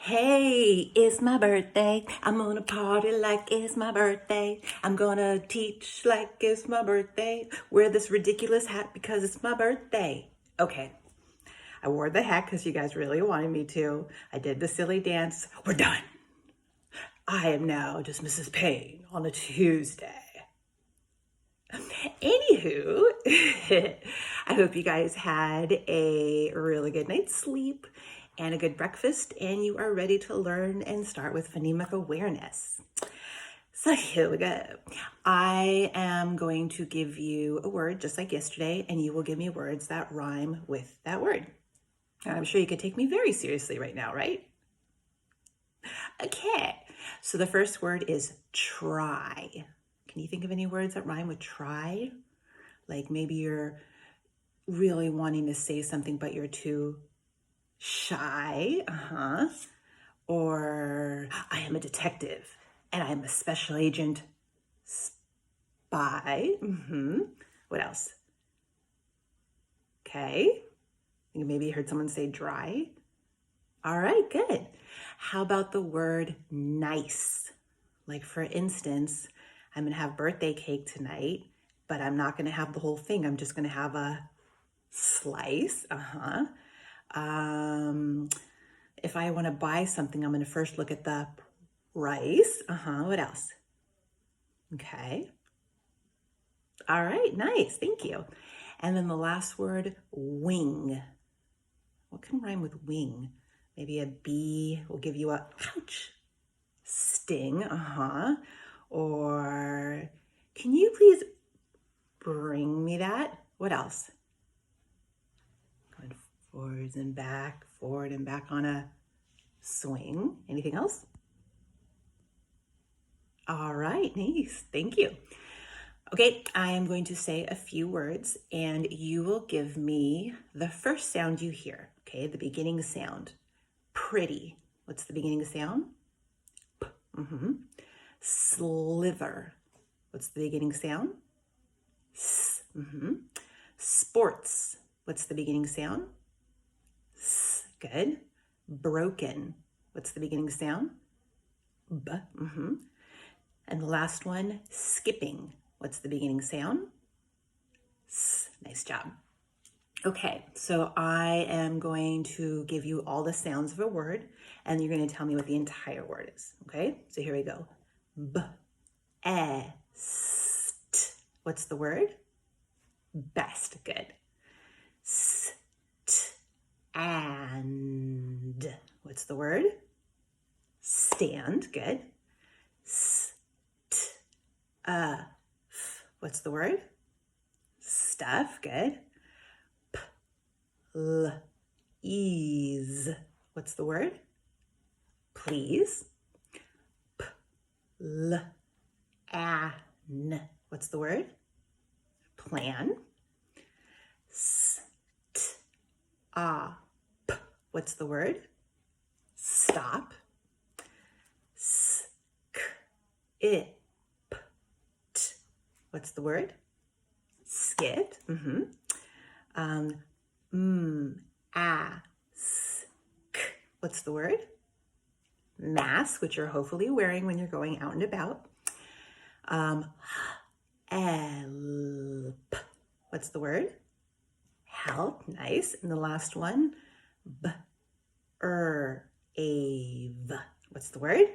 Hey, it's my birthday. I'm gonna party like it's my birthday. I'm gonna teach like it's my birthday. Wear this ridiculous hat because it's my birthday. Okay, I wore the hat because you guys really wanted me to. I did the silly dance. We're done. I am now just Mrs. Payne on a Tuesday. Anywho, I hope you guys had a really good night's sleep and a good breakfast, and you are ready to learn and start with phonemic awareness. So here we go. I am going to give you a word just like yesterday, and you will give me words that rhyme with that word. And I'm sure you could take me very seriously right now, right? Okay, so the first word is try. Can you think of any words that rhyme with try? Like maybe you're really wanting to say something, but you're too shy. Or I am a detective and I'm a special agent spy. What else? Okay. You maybe heard someone say dry. All right, good. How about the word nice? Like for instance, I'm gonna have birthday cake tonight, but I'm not gonna have the whole thing. I'm just gonna have a slice. If I want to buy something, I'm going to first look at the price. What else? Okay. All right. Nice. Thank you. And then the last word, wing. What can rhyme with wing? Maybe a bee will give you a ouch sting. Or can you please bring me that? What else? Going forward and back on a swing. Anything else? All right, nice. Thank you. Okay, I am going to say a few words and you will give me the first sound you hear. Okay, the beginning sound. Pretty. What's the beginning sound? P. Slither. What's the beginning sound? S. Sports. What's the beginning sound? S. Good. Broken. What's the beginning sound? B. And the last one, skipping. What's the beginning sound? S. Nice job. Okay, so I am going to give you all the sounds of a word, and you're going to tell me what the entire word is. Okay, so here we go. B, e, st. What's the word? Best. Good. St, and. What's the word? Stand. Good. What's the word? Stuff. Good. Please. What's the word? Please. Plan. What's the word? Plan. Stop. What's the word? Stop. Skip. What's the word? Skip. Ask. What's the word? Mask, which you're hopefully wearing when you're going out and about. Help. What's the word? Help. Nice. And the last one, brave. What's the word?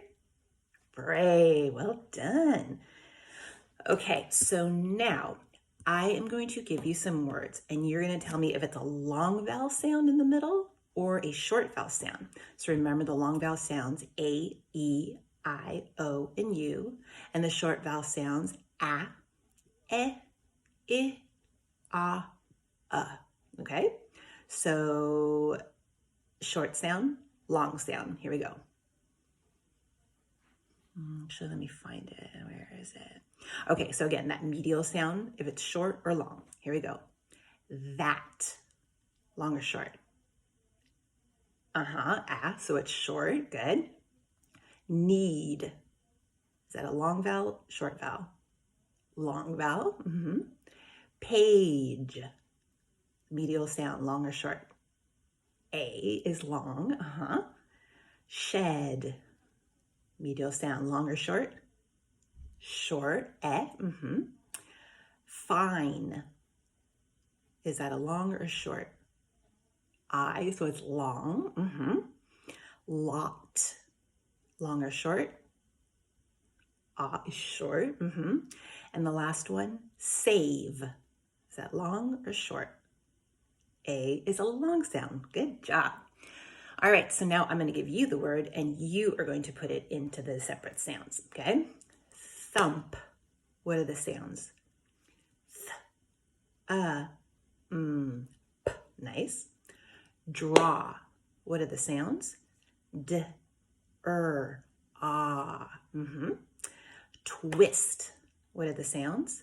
Brave. Well done. Okay, so now I am going to give you some words and you're going to tell me if it's a long vowel sound in the middle or a short vowel sound. So remember the long vowel sounds A, E, I, O, and U, and the short vowel sounds A, E, I, Okay, so short sound, long sound. Here we go. Actually, let me find it. Where is it? Okay, so again, that medial sound, if it's short or long. Here we go. That. Long or short? So it's short. Good. Need. Is that a long vowel, short vowel? Long vowel. Page. Medial sound, long or short? A is long. Shed. Medial sound, long or short? Short, Fine. Is that a long or short? I, so it's long, Lot. Long or short? Short, And the last one, save. Is that long or short? A is a long sound. Good job. All right, so now I'm going to give you the word and you are going to put it into the separate sounds, okay? Thump. What are the sounds? Th, p. Nice. Draw. What are the sounds? D, ah. Twist. What are the sounds?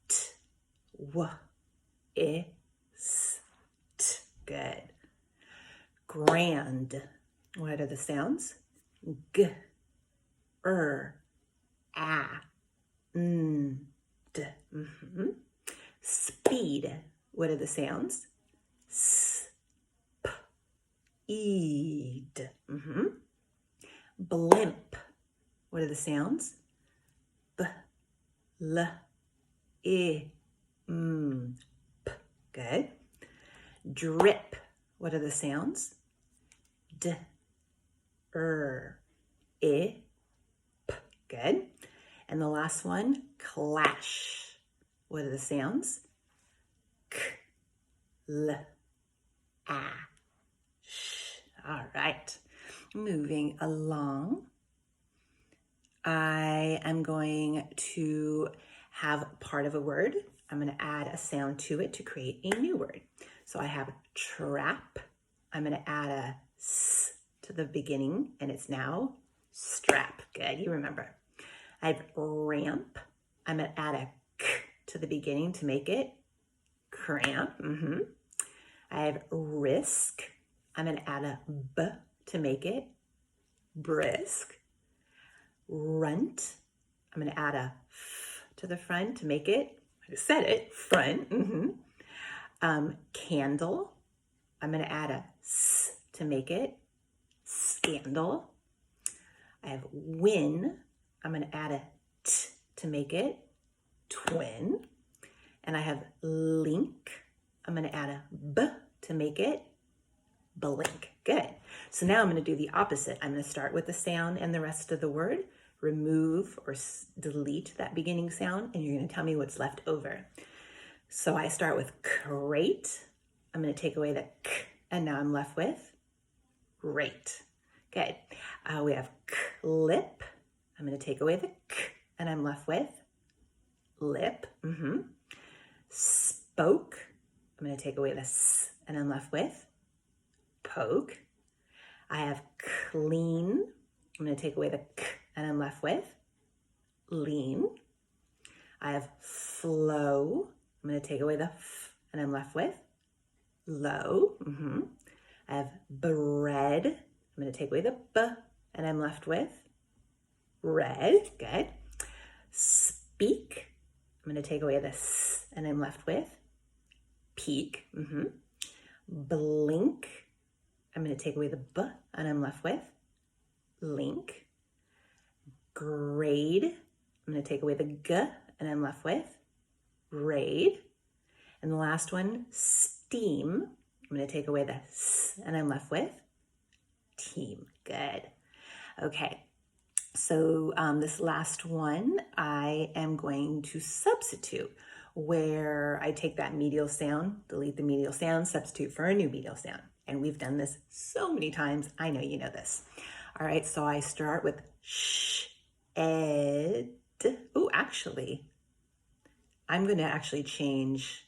T, w, I, s, t. Good. Grand. What are the sounds? G, a, n, d. Speed. What are the sounds? S, p, eed. Blimp. What are the sounds? B, l, I, p. Good. Drip. What are the sounds? D, I, p. Good. And the last one, clash. What are the sounds? K, l, a, sh. All right. Moving along. I am going to have part of a word. I'm going to add a sound to it to create a new word. So I have trap. I'm going to add a s to the beginning, and it's now strap. Good, you remember. I have ramp. I'm going to add a k to the beginning to make it cramp. I have risk. I'm going to add a b to make it brisk. Runt. I'm going to add a f to the front to make it, I said it, front. Candle. I'm going to add a s to make it scandal. I have win. I'm going to add a t to make it twin. And I have link. I'm going to add a b to make it blink. Good. So now I'm going to do the opposite. I'm going to start with the sound and the rest of the word, remove or delete that beginning sound, and you're going to tell me what's left over. So I start with crate. I'm going to take away the k, and now I'm left with rate. Good. We have clip. I'm going to take away the k, and I'm left with lip. Spoke. I'm going to take away the s, and I'm left with poke. I have clean. I'm going to take away the k, and I'm left with lean. I have flow. I'm going to take away the f, and I'm left with low. I have bread. I'm going to take away the b, and I'm left with red. Good. Speak. I'm going to take away the s, and I'm left with peak. Blink. I'm going to take away the b, and I'm left with link. Grade. I'm going to take away the g, and I'm left with raid. And the last one, steam. I'm going to take away the s, and I'm left with team. Good. Okay. So this last one, I am going to substitute, where I take that medial sound, delete the medial sound, substitute for a new medial sound. And we've done this so many times. I know you know this. All right, so I start with sh, ed. Oh, actually, I'm going to actually change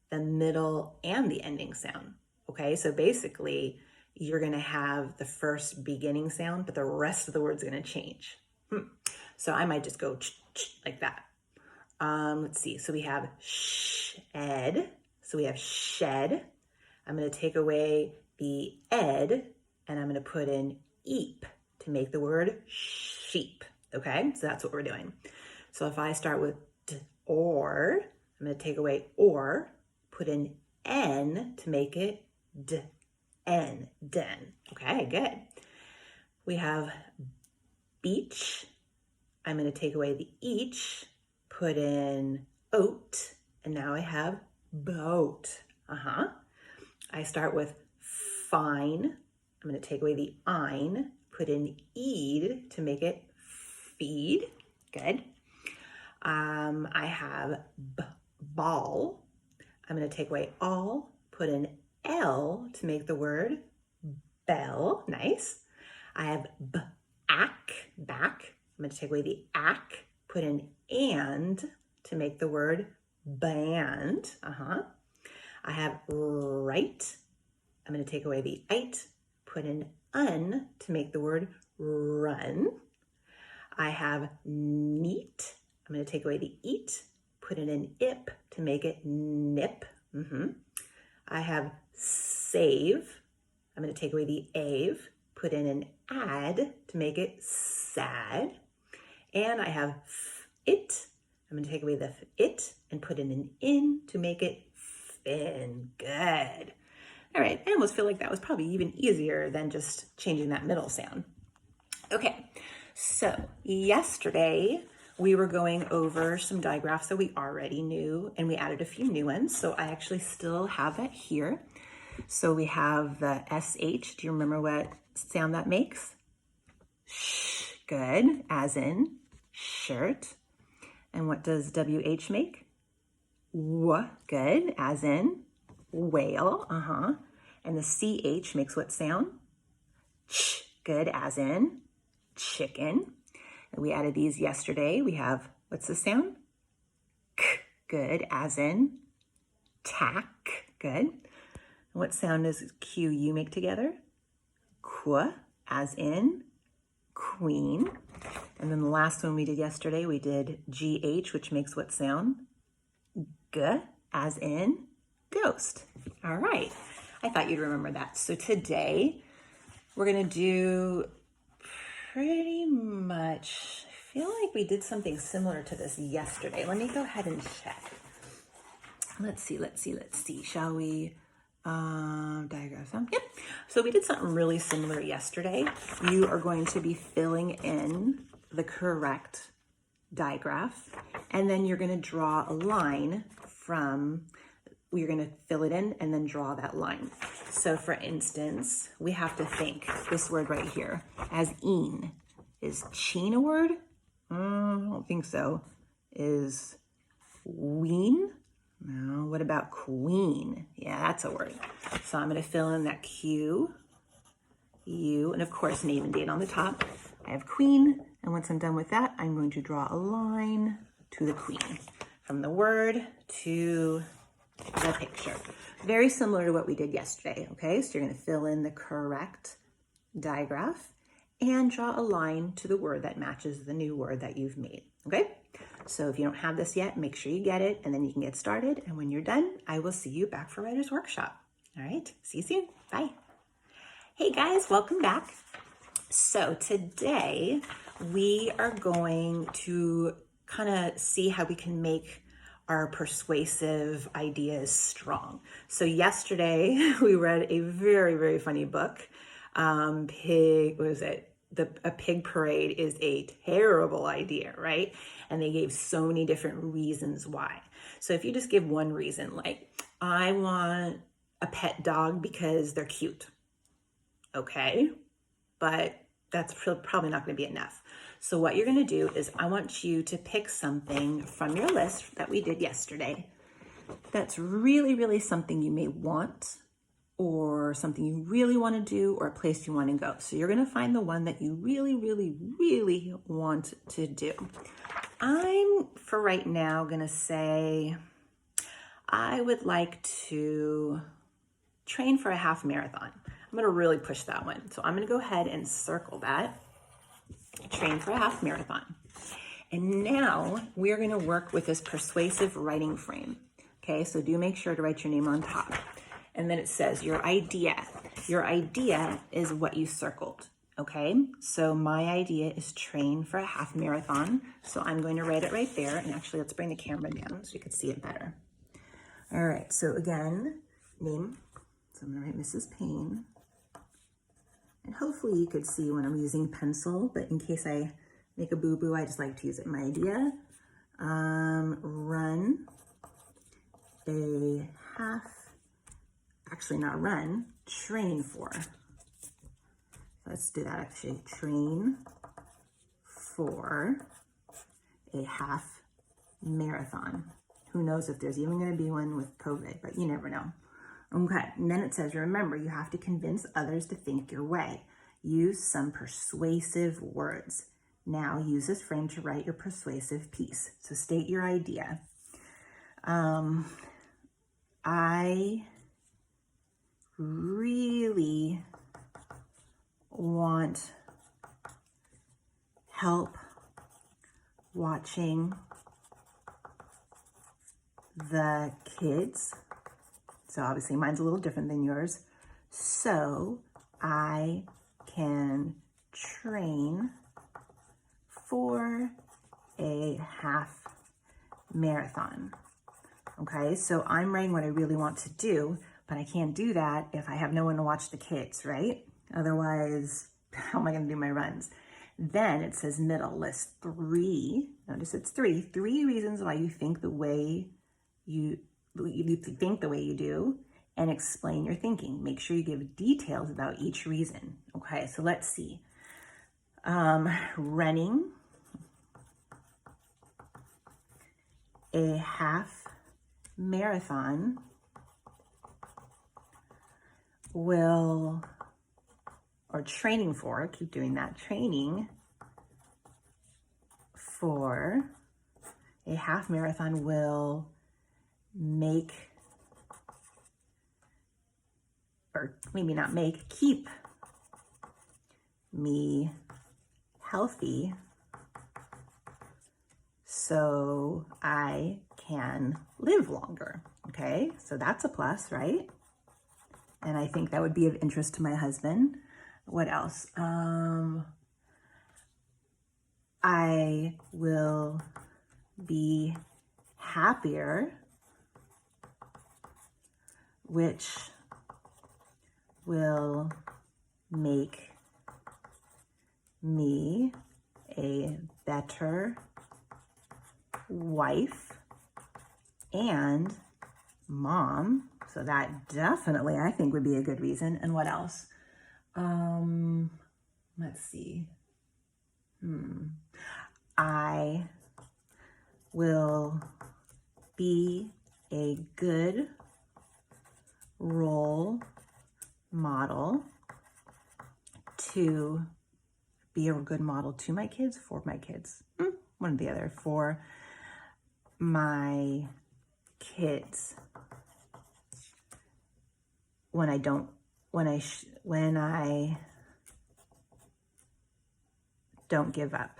the middle and the ending sound. Okay, so basically, you're going to have the first beginning sound, but the rest of the word's going to change. So I might just go like that. Let's see. So we have shed. So we have shed. I'm going to take away the ed, and I'm going to put in eep to make the word sheep. Okay, so that's what we're doing. So if I start with or, I'm going to take away or, put in n to make it d, n, den. Okay, good. We have beach. I'm going to take away the each, put in oat, and now I have boat. I start with fine. I'm going to take away the ein, put in eed to make it feed. Good. I have ball. I'm going to take away all, put in L to make the word bell. Nice. I have back. I'm going to take away the ack, put in and to make the word band. I have right. I'm going to take away the ite, put in un to make the word run. I have neat. I'm going to take away the eat, put in an ip to make it nip. I have save. I'm going to take away the ave, put in an add to make it sad. And I have it. I'm going to take away the it and put in an in to make it fin. Good. All right, I almost feel like that was probably even easier than just changing that middle sound. Okay, so yesterday we were going over some digraphs that we already knew, and we added a few new ones. So I actually still have that here. So we have the SH. Do you remember what sound that makes? Sh. Good, as in shirt. And what does WH make? W. Good, as in whale. And the CH makes what sound? Ch. Good, as in chicken. And we added these yesterday. We have, what's the sound? K. Good, as in tack. Good. And what sound does QU make together? Qu, as in queen. And then the last one we did yesterday, we did GH, which makes what sound? G, as in ghost. All right. I thought you'd remember that. So today we're going to do pretty much, I feel like we did something similar to this yesterday. Let me go ahead and check. Let's see. Shall we? Diagram. Yep. So we did something really similar yesterday. You are going to be filling in the correct digraph, and then you're going to draw a line from, you're going to fill it in and then draw that line. So for instance, we have to think this word right here as een. Is cheen a word? I don't think so. Is ween? No. What about queen? Yeah, that's a word. So I'm going to fill in that Q, U, and of course name and date on the top. I have queen, and once I'm done with that, I'm going to draw a line to the queen from the word to the picture. Very similar to what we did yesterday, okay? So you're going to fill in the correct digraph and draw a line to the word that matches the new word that you've made, okay? So if you don't have this yet, make sure you get it, and then you can get started. And when you're done, I will see you back for Writer's Workshop. All right, see you soon. Bye. Hey guys, welcome back. So today we are going to kind of see how we can make our persuasive ideas strong. So yesterday we read a very, very funny book. A pig parade is a terrible idea, right? And they gave so many different reasons why. So if you just give one reason, like, I want a pet dog because they're cute. Okay, but that's probably not going to be enough. So what you're going to do is I want you to pick something from your list that we did yesterday that's really, really something you may want, or something you really want to do, or a place you want to go. So you're going to find the one that you really, really, really want to do. I'm, for right now, going to say I would like to train for a half marathon. I'm going to really push that one. So I'm going to go ahead and circle that. Train for a half marathon. And now we're going to work with this persuasive writing frame. Okay, so do make sure to write your name on top. And then it says your idea. Your idea is what you circled. Okay, so my idea is train for a half marathon. So I'm going to write it right there. And actually, let's bring the camera down so you can see it better. All right, so again, name. So I'm going to write Mrs. Payne. And hopefully you could see when I'm using pencil, but in case I make a boo-boo, I just like to use it in my idea. Run a half, actually not run, train for. Let's do that actually. Train for a half marathon. Who knows if there's even going to be one with COVID, but you never know. Okay, and then it says, remember, you have to convince others to think your way. Use some persuasive words. Now use this frame to write your persuasive piece. So state your idea. I really want help watching the kids. So obviously mine's a little different than yours. So I can train for a half marathon. Okay, so I'm writing what I really want to do, but I can't do that if I have no one to watch the kids, right? Otherwise, how am I going to do my runs? Then it says middle, list 3. Notice it's 3 reasons why you think the way you think the way you do, and explain your thinking. Make sure you give details about each reason. Okay, so let's see. Running a half marathon will, or training for, keep doing that, training for a half marathon will make, or maybe not make, keep me healthy so I can live longer. Okay, so that's a plus, right? And I think that would be of interest to my husband. What else? I will be happier, which will make me a better wife and mom. So that definitely, I think, would be a good reason. And what else? Let's see. I will be a good role model to be a good model to my kids, for my kids, one or the other, for my kids when I don't give up.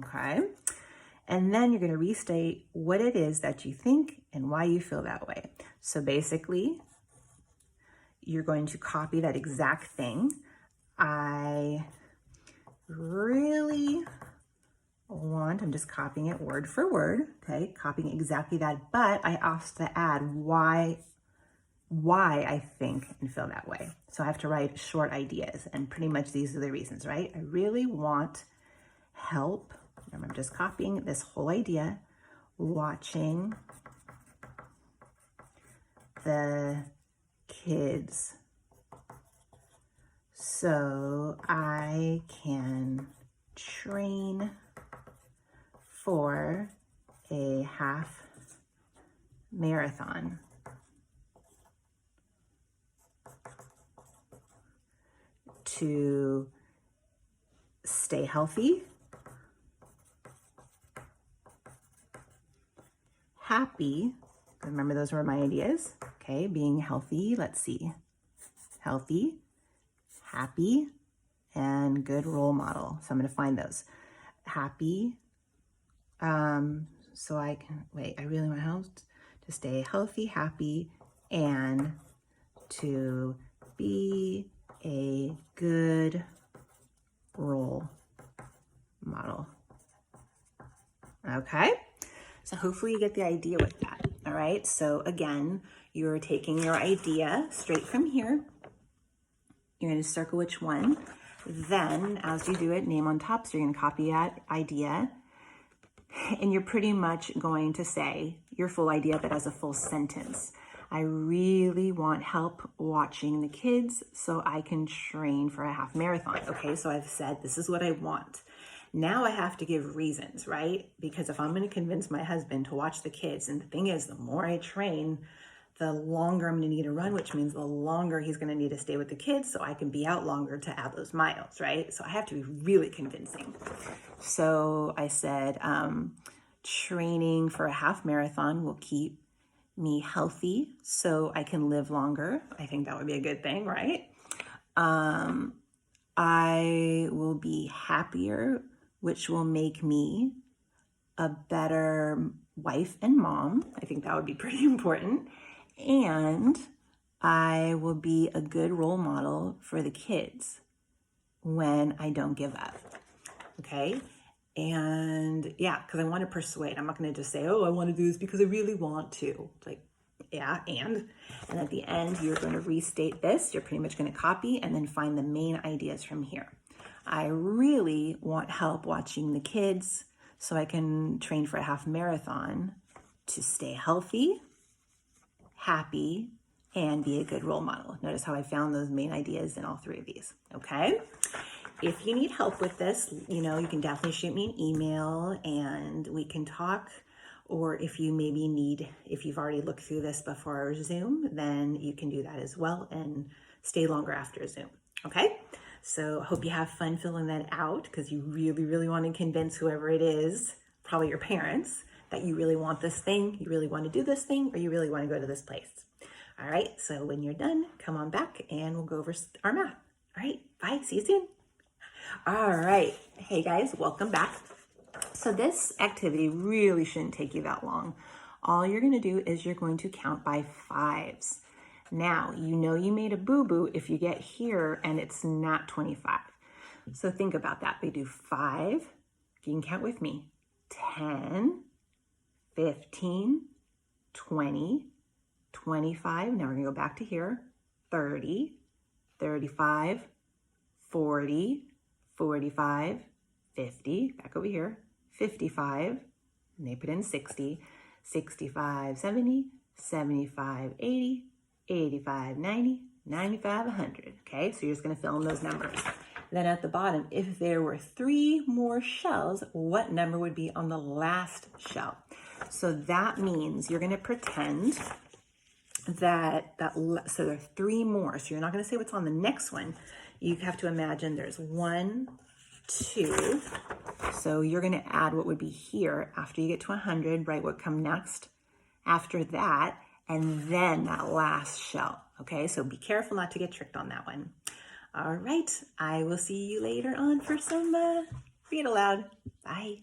Okay, and then you're going to restate what it is that you think and why you feel that way. So basically, you're going to copy that exact thing. I really want, I'm just copying it word for word, okay, copying exactly that, but I also have to add why I think and feel that way. So I have to write short ideas, and pretty much these are the reasons, right? I really want help. I'm just copying this whole idea, watching the kids so I can train for a half marathon. To stay healthy, happy, remember those were my ideas, okay, being healthy, let's see, healthy, happy, and good role model. So I'm going to find those. Happy, so I can, I really want health, to stay healthy, happy, and to be a good role model. Okay, so hopefully you get the idea with that. All right, so again, you're taking your idea straight from here, You're going to circle which one. Then, as you do it, name on top. So you're going to copy that idea. And you're pretty much going to say your full idea, but as a full sentence. I really want help watching the kids so I can train for a half marathon. Okay, so I've said this is what I want. Now I have to give reasons, right? Because if I'm going to convince my husband to watch the kids, and the thing is, the more I train, the longer I'm going to need to run, which means the longer he's going to need to stay with the kids so I can be out longer to add those miles, right? So I have to be really convincing. So I said, training for a half marathon will keep me healthy so I can live longer. I think that would be a good thing, right? I will be happier, which will make me a better wife and mom. I think that would be pretty important. And I will be a good role model for the kids when I don't give up. Okay? And yeah, because I want to persuade. I'm not going to just say, oh, I want to do this because I really want to. It's like, yeah, and at the end, you're going to restate this. You're pretty much going to copy and then find the main ideas from here. I really want help watching the kids so I can train for a half marathon to stay healthy, happy, and be a good role model. Notice how I found those main ideas in all three of these, okay? If you need help with this, you can definitely shoot me an email and we can talk. Or if you if you've already looked through this before our Zoom, then you can do that as well and stay longer after Zoom, okay? So I hope you have fun filling that out because you really, really want to convince whoever it is, probably your parents, that you really want this thing, you really want to do this thing, or you really want to go to this place. All right, so when you're done, come on back and we'll go over our math. All right, bye, see you soon. All right, hey guys, welcome back. So this activity really shouldn't take you that long. All you're going to do is you're going to count by fives. Now, you made a boo-boo if you get here and it's not 25. So think about that. We do 5, you can count with me, 10, 15, 20, 25. Now we're going to go back to here, 30, 35, 40, 45, 50, back over here, 55, and they put in 60, 65, 70, 75, 80, 85, 90, 95, 100. Okay, so you're just going to fill in those numbers. Then at the bottom, if there were 3 more shells, what number would be on the last shell? So that means you're going to pretend so there are 3 more. So you're not going to say what's on the next one. You have to imagine there's 1, 2. So you're going to add what would be here after you get to 100, right? What come next after that, and then that last shell. Okay, so be careful not to get tricked on that one. All right, I will see you later on for some read aloud. Bye.